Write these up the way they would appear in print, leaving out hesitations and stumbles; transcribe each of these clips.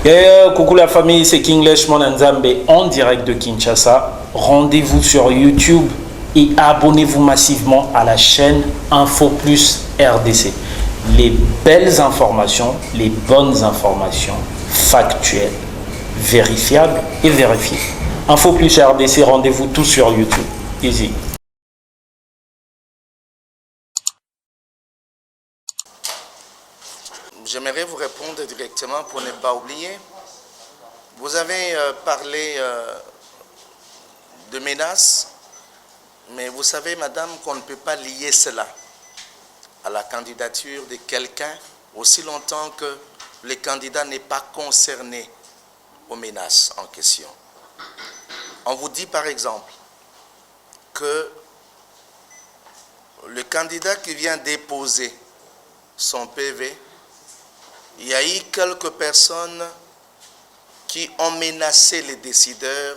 Coucou la famille, c'est Kinglish Monanzambe en direct de Kinshasa. Rendez-vous sur YouTube et abonnez-vous massivement à la chaîne Info Plus RDC. Les belles informations, les bonnes informations factuelles, vérifiables et vérifiées. Info Plus RDC, rendez-vous tout sur YouTube. Easy. J'aimerais vous répondre directement pour ne pas oublier. Vous avez parlé de menaces, mais vous savez, madame, qu'on ne peut pas lier cela à la candidature de quelqu'un aussi longtemps que le candidat n'est pas concerné aux menaces en question. On vous dit par exemple que le candidat qui vient déposer son PV, il y a eu quelques personnes qui ont menacé les décideurs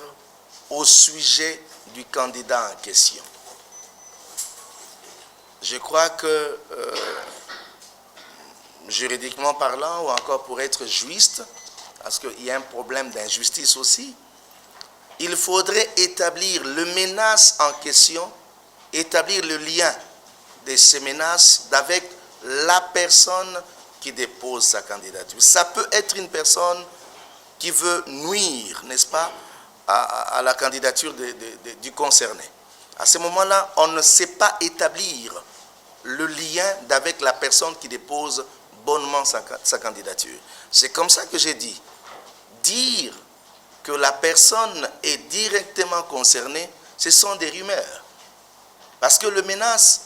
au sujet du candidat en question. Je crois que, juridiquement parlant, ou encore pour être juste, parce qu'il y a un problème d'injustice aussi, il faudrait établir le menace en question, établir le lien de ces menaces avec la personne qui dépose sa candidature. Ça peut être une personne qui veut nuire, n'est-ce pas, à la candidature du concerné. À ce moment-là, on ne sait pas établir le lien avec la personne qui dépose bonnement sa candidature. C'est comme ça que j'ai dit. Dire que la personne est directement concernée, ce sont des rumeurs. Parce que le menace,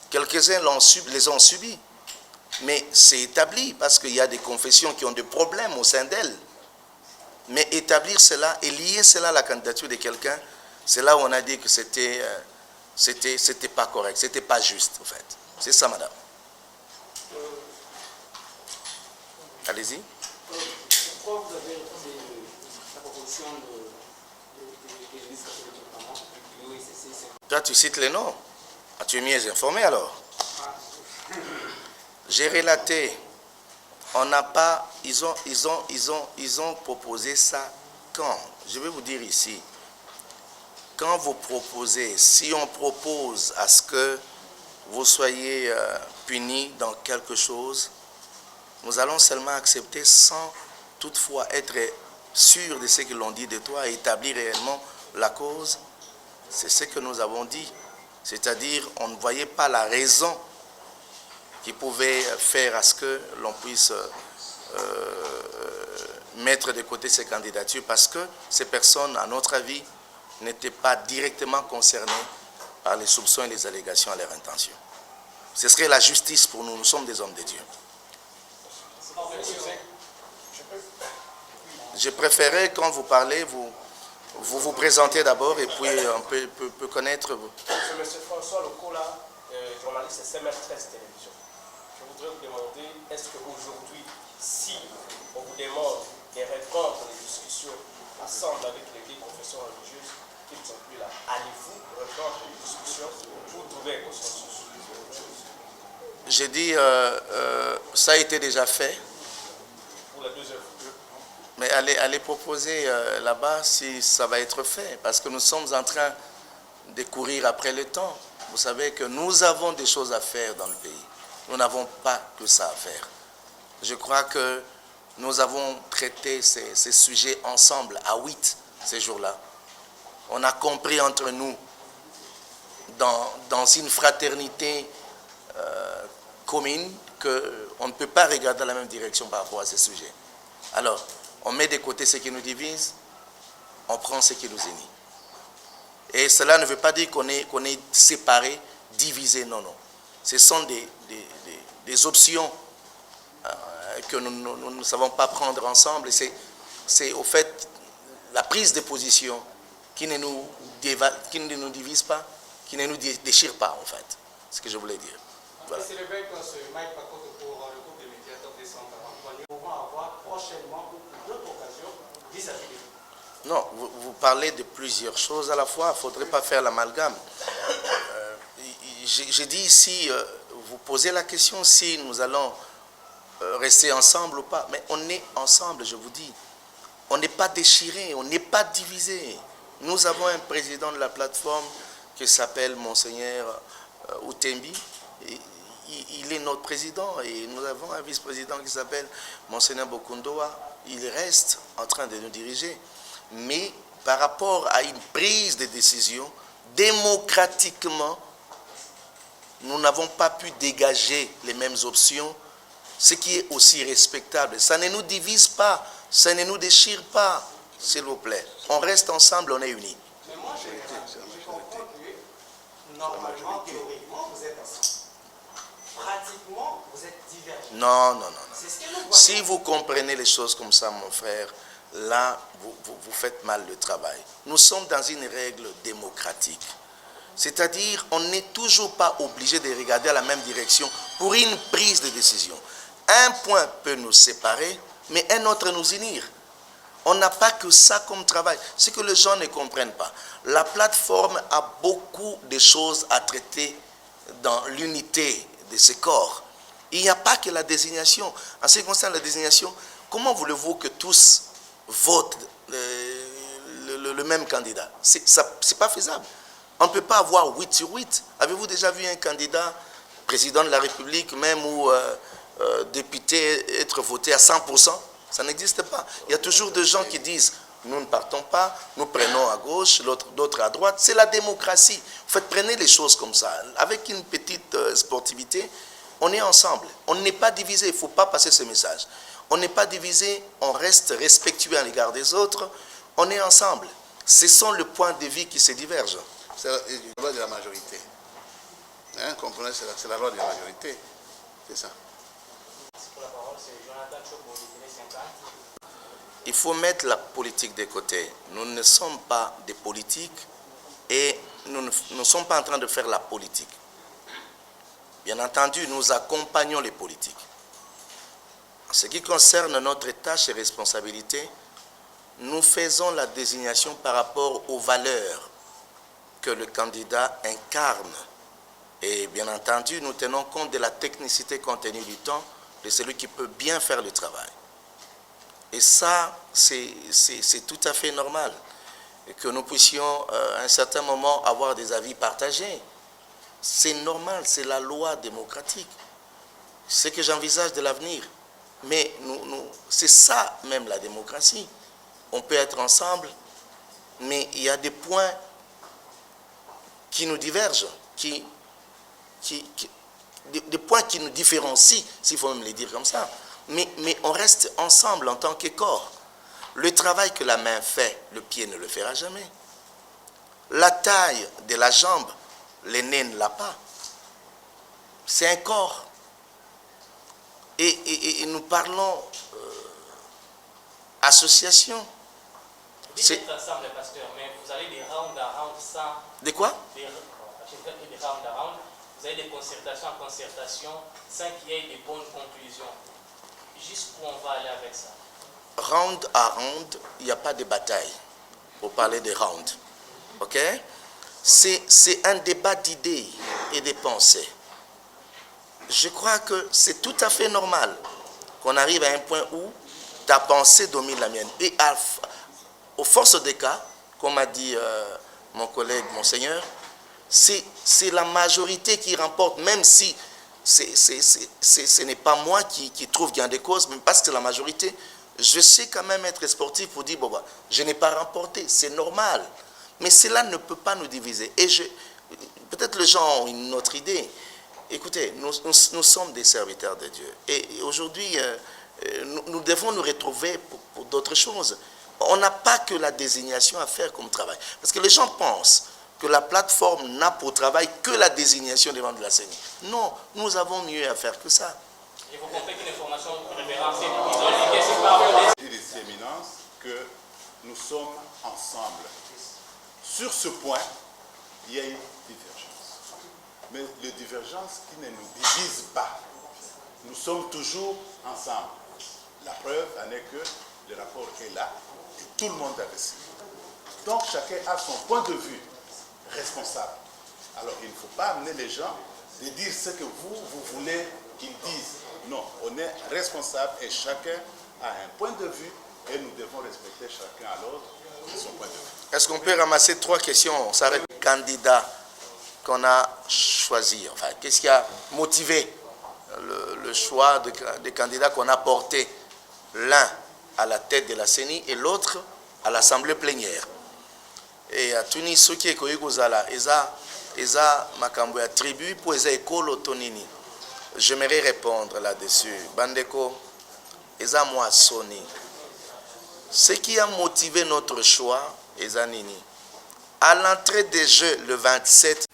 quelques-uns les ont subis. Mais c'est établi parce qu'il y a des confessions qui ont des problèmes au sein d'elles. Mais établir cela et lier cela à la candidature de quelqu'un, c'est là où on a dit que c'était pas correct, c'était pas juste en fait. C'est ça, madame. Allez-y. Pourquoi vous avez refusé la proposition de l'Église catholique notamment? Toi, tu cites les noms. Ah, tu es mieux informé alors. J'ai relaté, on n'a pas, ils ont proposé ça quand? Je vais vous dire ici, quand vous proposez, si on propose à ce que vous soyez punis dans quelque chose, nous allons seulement accepter sans toutefois être sûr de ce que l'on dit de toi et établir réellement la cause. C'est ce que nous avons dit, c'est-à-dire on ne voyait pas la raison qui pouvait faire à ce que l'on puisse mettre de côté ces candidatures parce que ces personnes, à notre avis, n'étaient pas directement concernées par les soupçons et les allégations à leur intention. Ce serait la justice pour nous, nous sommes des hommes de Dieu. Je préférais, quand vous parlez, vous présentez d'abord et puis on peut connaître... C'est M. François Lokola, journaliste CMR13 Télévision. Je voudrais vous demander, est-ce qu'aujourd'hui, si on vous demande de répondre aux discussions ensemble avec les confessions religieuses qui ne sont plus là, allez-vous répondre aux discussions pour trouver un consensus? J'ai dit, ça a été déjà fait. Pour la deuxième fois. Mais allez proposer là-bas si ça va être fait, parce que nous sommes en train de courir après le temps. Vous savez que nous avons des choses à faire dans le pays. Nous n'avons pas que ça à faire. Je crois que nous avons traité ces sujets ensemble à 8 ces jours-là. On a compris entre nous, dans une fraternité commune, qu'on ne peut pas regarder dans la même direction par rapport à ces sujets. Alors, on met de côté ce qui nous divise, on prend ce qui nous unit. Et cela ne veut pas dire qu'on est séparés, divisés, non, non. Ce sont des options que nous ne savons pas prendre ensemble. Et c'est au fait la prise de position qui ne nous divise pas, qui ne nous déchire pas, en fait. C'est ce que je voulais dire. Voilà. C'est le veille quand ce Mike Pacote pour le groupe des médiateurs décembre, nous pourrons avoir prochainement d'autres occasions vis-à-vis. Non, vous parlez de plusieurs choses à la fois, il ne faudrait pas faire l'amalgame. J'ai dit ici, vous posez la question si nous allons rester ensemble ou pas. Mais on est ensemble, je vous dis. On n'est pas déchiré, on n'est pas divisé. Nous avons un président de la plateforme qui s'appelle Monseigneur Outembi. Il est notre président et nous avons un vice-président qui s'appelle Monseigneur Bokundoa. Il reste en train de nous diriger. Mais par rapport à une prise de décision, démocratiquement, nous n'avons pas pu dégager les mêmes options, ce qui est aussi respectable. Ça ne nous divise pas, ça ne nous déchire pas, s'il vous plaît. On reste ensemble, on est unis. Mais moi, je comprends que normalement, théoriquement, vous êtes ensemble. Pratiquement, vous êtes divergents. Non, non, non, non. C'est ce que nous voyons. Si vous comprenez les choses comme ça, mon frère, là, vous faites mal le travail. Nous sommes dans une règle démocratique. C'est-à-dire, on n'est toujours pas obligé de regarder à la même direction pour une prise de décision. Un point peut nous séparer, mais un autre nous unir. On n'a pas que ça comme travail. Ce que les gens ne comprennent pas. La plateforme a beaucoup de choses à traiter dans l'unité de ce corps. Il n'y a pas que la désignation. En ce qui concerne la désignation, comment voulez-vous que tous votent le même candidat? C'est pas faisable. On ne peut pas avoir 8 sur 8. Avez-vous déjà vu un candidat, président de la République même, ou député être voté à 100%? Ça n'existe pas. Il y a toujours des gens qui disent, nous ne partons pas, nous prenons à gauche, d'autres à droite. C'est la démocratie. En fait, prenez les choses comme ça. Avec une petite sportivité, on est ensemble. On n'est pas divisé. Il ne faut pas passer ce message. On n'est pas divisé, on reste respectueux à l'égard des autres. On est ensemble. Ce sont les points de vie qui se divergent. C'est la loi de la majorité. Hein, comprenez, c'est la loi de la majorité. C'est ça. Il faut mettre la politique de côté. Nous ne sommes pas des politiques et nous ne sommes pas en train de faire la politique. Bien entendu, nous accompagnons les politiques. En ce qui concerne notre tâche et responsabilité, nous faisons la désignation par rapport aux valeurs que le candidat incarne. Et bien entendu, nous tenons compte de la technicité compte tenu du temps de celui qui peut bien faire le travail. Et ça, c'est tout à fait normal que nous puissions à un certain moment avoir des avis partagés. C'est normal, c'est la loi démocratique. C'est ce que j'envisage de l'avenir. Mais c'est ça même la démocratie. On peut être ensemble, mais il y a des points qui nous divergent, des points qui nous différencient, s'il faut même les dire comme ça. Mais on reste ensemble en tant que corps. Le travail que la main fait, le pied ne le fera jamais. La taille de la jambe, le nez ne l'a pas. C'est un corps. Et nous parlons association. Vous êtes ensemble, pasteur, mais vous avez des rounds à round sans... De quoi? Des rounds à round. Vous avez des concertations en concertation sans qu'il y ait des bonnes conclusions. Jusqu'où on va aller avec ça? Round à round, il n'y a pas de bataille pour parler de round. Ok? C'est un débat d'idées et de pensées. Je crois que c'est tout à fait normal qu'on arrive à un point où ta pensée domine la mienne. Et aux forces des cas, comme a dit mon collègue, Monseigneur, c'est la majorité qui remporte, même si ce n'est pas moi qui trouve gain de cause, mais parce que c'est la majorité, je sais quand même être sportif pour dire, bon, bah, je n'ai pas remporté, c'est normal. Mais cela ne peut pas nous diviser. Et peut-être les gens ont une autre idée. Écoutez, nous sommes des serviteurs de Dieu. Et aujourd'hui, nous devons nous retrouver pour d'autres choses. On n'a pas que la désignation à faire comme travail. Parce que les gens pensent que la plateforme n'a pour travail que la désignation des membres de la CENI. Non, nous avons mieux à faire que ça. Et vous comprenez qu'une information référencée, ils Il dit des éminences que nous sommes ensemble. Sur ce point, il y a une divergence. Mais les divergences qui ne nous divisent pas. Nous sommes toujours ensemble. La preuve en est que le rapport est là et tout le monde a reçu. Donc chacun a son point de vue responsable. Alors il ne faut pas amener les gens de dire ce que vous voulez qu'ils disent. Non, on est responsable et chacun a un point de vue et nous devons respecter chacun à l'autre son point de vue. Est-ce qu'on peut ramasser 3 questions? Ça reste le candidat qu'on a choisi. Enfin, qu'est-ce qui a motivé le choix des candidats qu'on a porté, l'un à la tête de la CENI et l'autre à l'Assemblée plénière? Et à Tunis, ce qui est Koykozala, Eza Makambo ya tribu pour Eza Ekolo Tonini. J'aimerais répondre là-dessus. Bandeko, Eza Moissoni. Ce qui a motivé notre choix, Eza Nini. À l'entrée des Jeux le 27,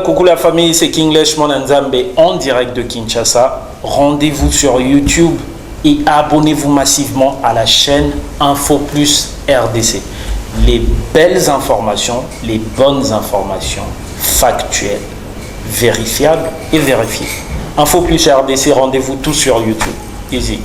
Coucou la famille, c'est Kinglech Monanzambe en direct de Kinshasa. Rendez-vous sur YouTube et abonnez-vous massivement à la chaîne Info Plus RDC. Les belles informations, les bonnes informations factuelles, vérifiables et vérifiées. Info Plus RDC, rendez-vous tout sur YouTube. Easy.